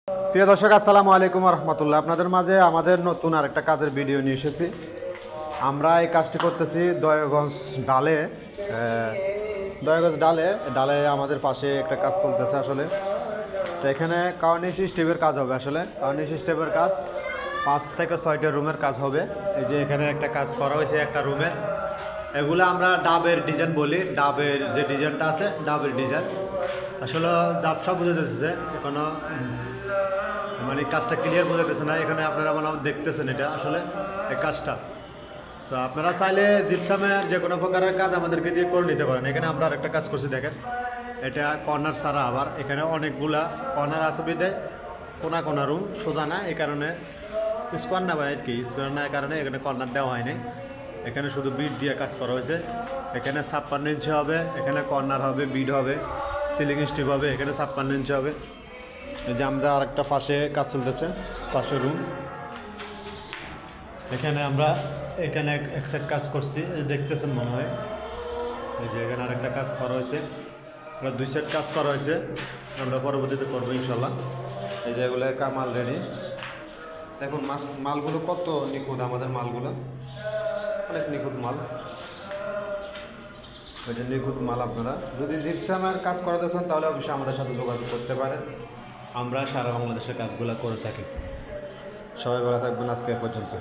প্রিয় দর্শক, আসসালামু আলাইকুম রহমতুল্লাহ। আপনাদের মাঝে আমাদের নতুন আরেকটা কাজের ভিডিও নিয়ে এসেছি। আমরা এই কাজটি করতেছি দয়াগঞ্জ ডালে। দয়াগঞ্জ ডালে ডালে আমাদের পাশে একটা কাজ চলতেছে আসলে। তো এখানে কার্নিশ স্টেপের কাজ হবে। আসলে কার্নিশ স্টেপের কাজ 5 থেকে 6টা রুমের কাজ হবে। এই যে এখানে একটা কাজ করা হয়েছে একটা রুমের। এগুলো আমরা ডাবের ডিজাইন বলি। ডাবের যে ডিজাইনটা আছে ডাবের ডিজাইন আসলে জাপসা বুঝে দিতেছে এখনো, মানে কাজটা ক্লিয়ার বোঝাতেছে না। এখানে আপনারা মানে দেখতেছেন এটা আসলে এই কাজটা। তো আপনারা চাইলে জিপসামের যে কোনো প্রকারের কাজ আমাদেরকে দিয়ে করে নিতে পারেন। এখানে আমরা আরেকটা কাজ করছি, দেখেন এটা কর্নার ছাড়া। আবার এখানে অনেকগুলা কর্নার আছে বিধায় কোনা কোনা রুম সোজা না, এই কারণে স্কোয়ার না আর কি, স্কোয়ার না, এই কারণে এখানে কর্নার দেওয়া হয়নি। এখানে শুধু বিট দিয়ে কাজ করা হয়েছে। এখানে 56 ইঞ্চি হবে, এখানে কর্নার হবে, বিট হবে, সিলিং স্টিপ হবে, এখানে 56 ইঞ্চি হবে। এই যে আমরা আরেকটা পাশে কাজ চলতেছে, পাশে রুম। এখানে আমরা এখানে এক সাইড কাজ করছি, দেখতেছেন মনে হয়। এই যে এখানে আরেকটা কাজ করা হয়েছে, আমরা 2 সাইড কাজ করা হয়েছে। আমরা পরবর্তীতে করবো ইনশাল্লাহ। এই যে এগুলো মাল রেডি। দেখুন মালগুলো কত নিখুঁত, আমাদের মালগুলো অনেক নিখুঁত মাল। ওই যে নিখুঁত মাল। আপনারা যদি জিপসামের কাজ করাতে চান তাহলে অবশ্যই আমাদের সাথে যোগাযোগ করতে পারেন। আমরা সারা বাংলাদেশের কাজগুলো করে থাকি। সবাই ভালো থাকবেন, আজকে এ পর্যন্ত।